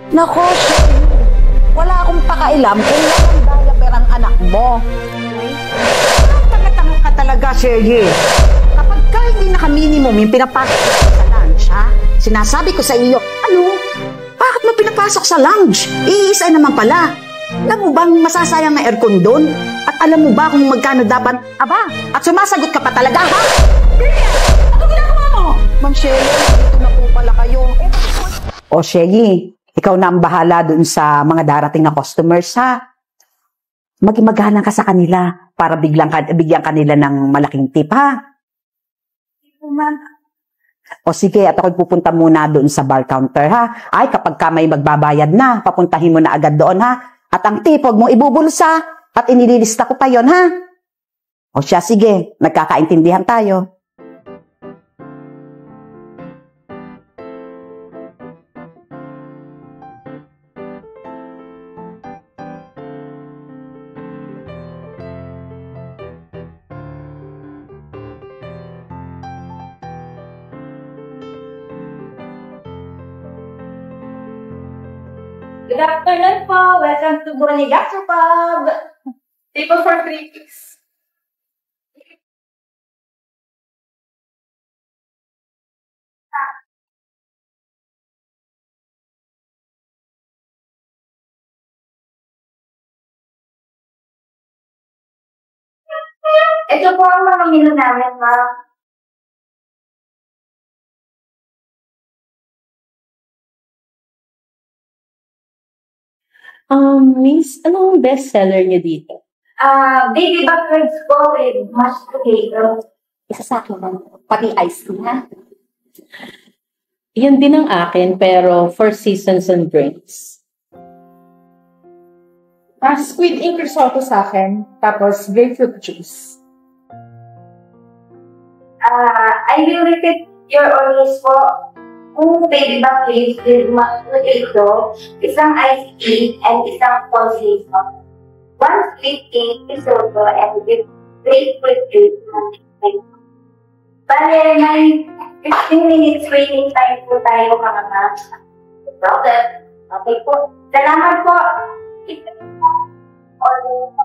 Nako, Shelly. Wala akong pakailam kung walang diaper ang anak mo. Tanga-tanga ka talaga, Shelly. Kapag ka hindi naka-minimum yung pinapasok ko sa lunch, ha? Sinasabi ko sa iyo, ano? Bakit mo pinapasok sa lunch? Iisa naman pala. Alam mo bang masasayang na aircon doon? At alam mo ba kung magkano dapat? Aba, at sumasagot ka pa talaga, ha? Ano ginagawa mo? Ma'am Shelly, dito na po pala kayo. O, Shelly, ikaw na ang bahala dun sa mga darating na customers, ha? Maging-magalang ka sa kanila para bigyan kanila ng malaking tip, ha? O sige, at ako'y pupunta muna doon sa bar counter, ha? Ay, kapag ka may magbabayad na, papuntahin mo na agad doon, ha? At ang tip, huwag mong ibubulsa at inililista ko pa yon, ha? O siya, sige, nagkakaintindihan tayo. Good afternoon po. Welcome to Burani Gastropub. Table for 3, please. Ito po ang mga menu namin, ma'am. Miss, anong best seller niyo dito? Baby back ribs po with mashed potato. Isa sa akin lang, pati ice cream, ha? Yan din ang akin, pero for seasons and drinks. Squid ink risotto sa akin, tapos grapefruit juice. I will repeat your orders po. Kung baby back ribs with mashed potato, isang iced tea, and isang cold po. One sweet tea risotto and with grapefruit juice. Bale, may 15 minutes waiting time po tayo, mga ma'am. No problem. Okay po. Salamat po. Order po.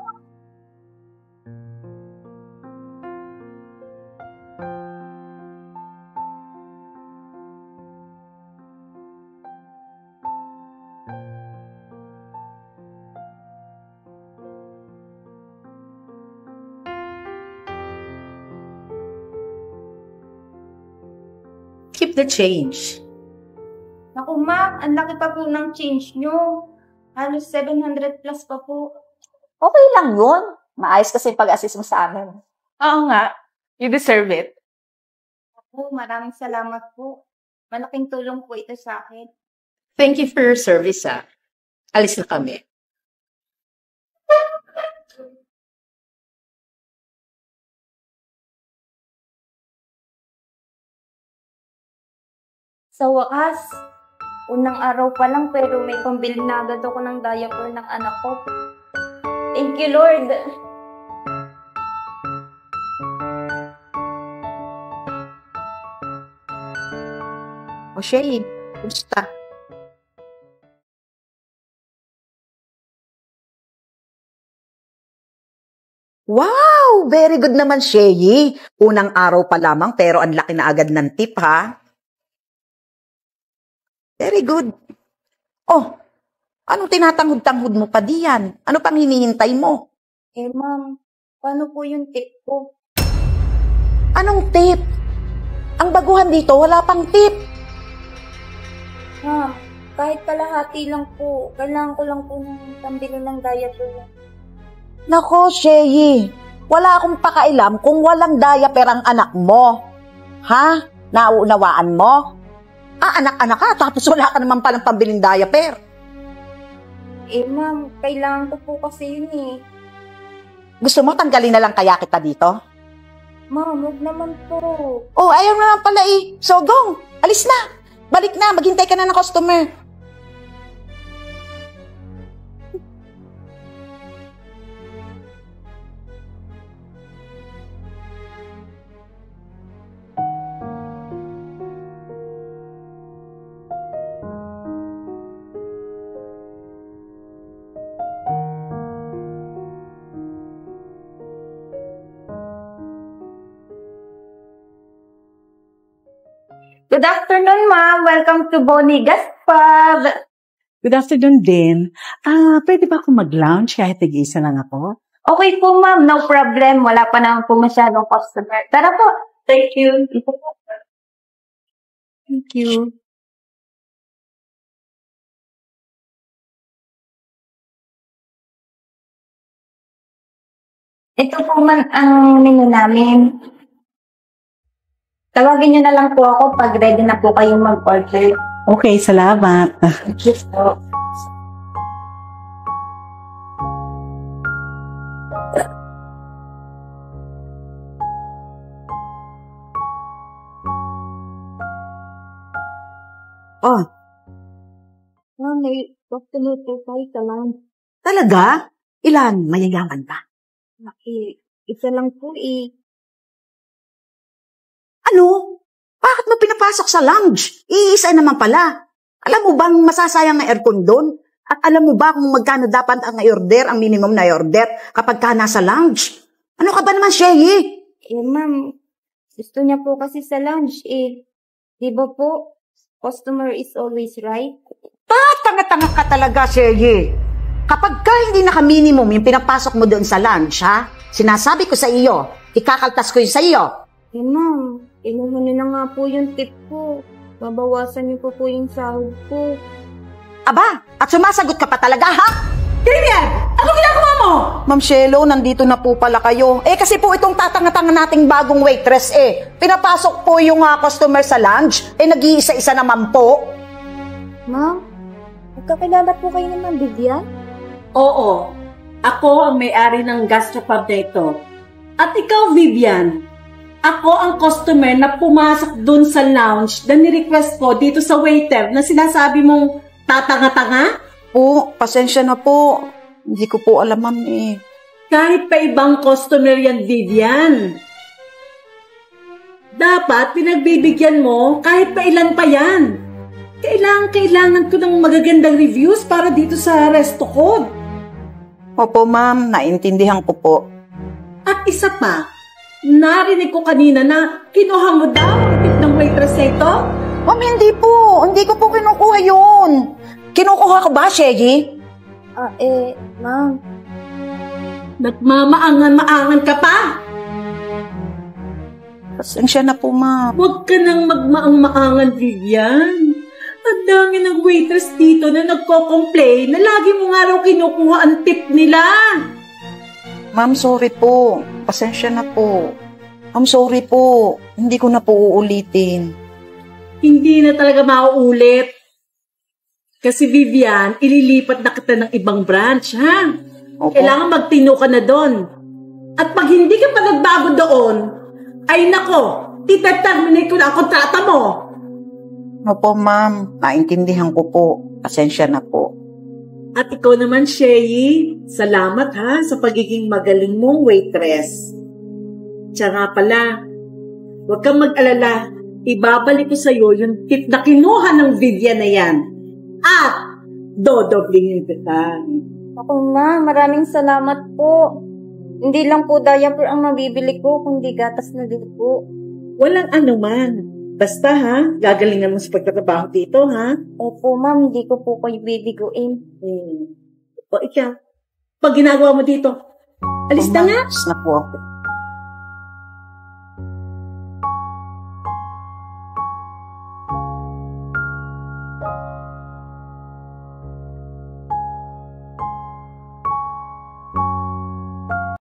Keep the change. Naku ma'am, ang laki pa po ng change nyo. Halos 700 plus pa po. Okay lang yun. Maayos kasi pag-assist mo sa amin. Oo nga. You deserve it. Ako, maraming salamat po. Malaking tulong po ito sa akin. Thank you for your service, ha? Alis na kami. Sa wakas, unang araw pa lang pero may pambili na agad ako ng diaper ng anak ko. Thank you, Lord. O, Shelly, kumusta? Wow! Very good naman, Shelly. Unang araw pa lamang pero ang laki na agad ng tip, ha? Very good. Oh, anong tinatanghod-tanghod mo pa diyan? Ano pang hinihintay mo? Eh, ma'am, paano po yung tip ko? Anong tip? Ang baguhan dito, wala pang tip. Ma'am, kahit kalahati lang po, kailangan ko lang po ng pambili ng diaper. Nako, Shelly, wala akong pakailam kung walang diaper ang anak mo. Ha? Nauunawaan mo? Anak-anak ka, tapos wala ka naman palang pambiling diaper. Eh, ma'am, kailangan ko po kasi yun eh. Gusto mo tanggalin na lang kaya kita dito? Ma'am, huwag naman po. Oh, ayaw na lang pala eh. So, go. Alis na. Balik na. Maghintay ka na ng customer. Good afternoon, ma'am. Welcome to Bonigas Pub. Good afternoon din. Pwede ba akong mag-lounge kahit tig-isa lang ako? Okay po, ma'am. No problem. Wala pa naman po masyadong customer. Tara po. Thank you. Thank you. Ito po man ang menu namin. Tawagin niyo na lang po ako pag ready na po kayong mag-order. Okay, salamat. Thank you po. Oh, May customer po kayo sa lounge. talaga? Ilan? Mayayaman ba? Isa lang po eh. Ano? Bakit mo pinapasok sa lounge? Iisa naman pala. Alam mo bang masasayang ang aircon doon? At alam mo ba kung magkano dapat ang i-order, ang minimum na i-order kapag ka nasa lounge? Ano ka ba naman, Shelly? Ma'am, gusto niya po kasi sa lounge eh. Di ba po, customer is always right? Tanga-tanga ka talaga, Shelly. Kapag ka hindi naka-minimum yung pinapasok mo doon sa lounge, ha? Sinasabi ko sa iyo, ikakaltas ko yun sa iyo. Ma'am, inuha niyo na nga po yung tip ko. Babawasan niyo po yung sahod ko. Aba, at sumasagot ka pa talaga, ha? Kirian, ano ginagawa mo? Ma'am Shelo, nandito na po pala kayo. Kasi po itong tatanga-tanga nating bagong waitress pinapasok po yung customer sa lounge. Nag-iisa-isa naman po. Ma'am, magkakilala po kayo ni Ma'am Vivian? Oo, ako ang may-ari ng gastropub na ito. At ikaw, Vivian, ako ang customer na pumasok dun sa lounge na ni-request ko dito sa waiter na sinasabi mong tatanga-tanga? Po, pasensya na po. Hindi ko po alam, ma'am Kahit pa ibang customer yan, Vivian. Dapat pinagbibigyan mo kahit pa ilan pa yan. Kailangan ko ng magagandang reviews para dito sa resto ko. Opo, ma'am. Naintindihan ko po. At isa pa, narinig ko kanina na kinuha mo daw ang tip ng waitress na ito. Ma'am, hindi po. Hindi ko po kinukuha yun. Kinukuha ko ba, Sheggy? Ma'am. Nagmamaangan-maangan ka pa? Pasensya na po, ma'am. Huwag ka nang magmaang-maangan, Vivian. Ang dami ng waitress dito na nagko-complain na lagi mo nga raw kinukuha ang tip nila. Ma'am, sorry po. Pasensya na po. Ma'am, sorry po. Hindi ko na po uulitin. Hindi na talaga mauulit. Kasi Vivian, ililipat na kita ng ibang branch, ha? Opo. Kailangan magtino ka na doon. At pag hindi ka pa nagbago doon, ay nako, itaterminate ko na ang kontrata mo. Opo, ma'am. Naintindihan ko po. Pasensya na po. At ikaw naman, Shay, salamat ha sa pagiging magaling mong waitress. Siya nga pala, huwag kang mag-alala. Ibabalik ko sa'yo yung tip na kinuha ng Vivian na yan. At dodoblihin kita. Ako ma'am, maraming salamat po. Hindi lang po diaper ang mabibili ko, kundi gatas na din po. Walang anuman. Basta ha, gagalingan mo sa pagtatrabaho dito ha. Opo ma'am, hindi ko po kayo bibiguin. O ikaw, pag ginagawa mo dito, alis na nga. Alis na po ako.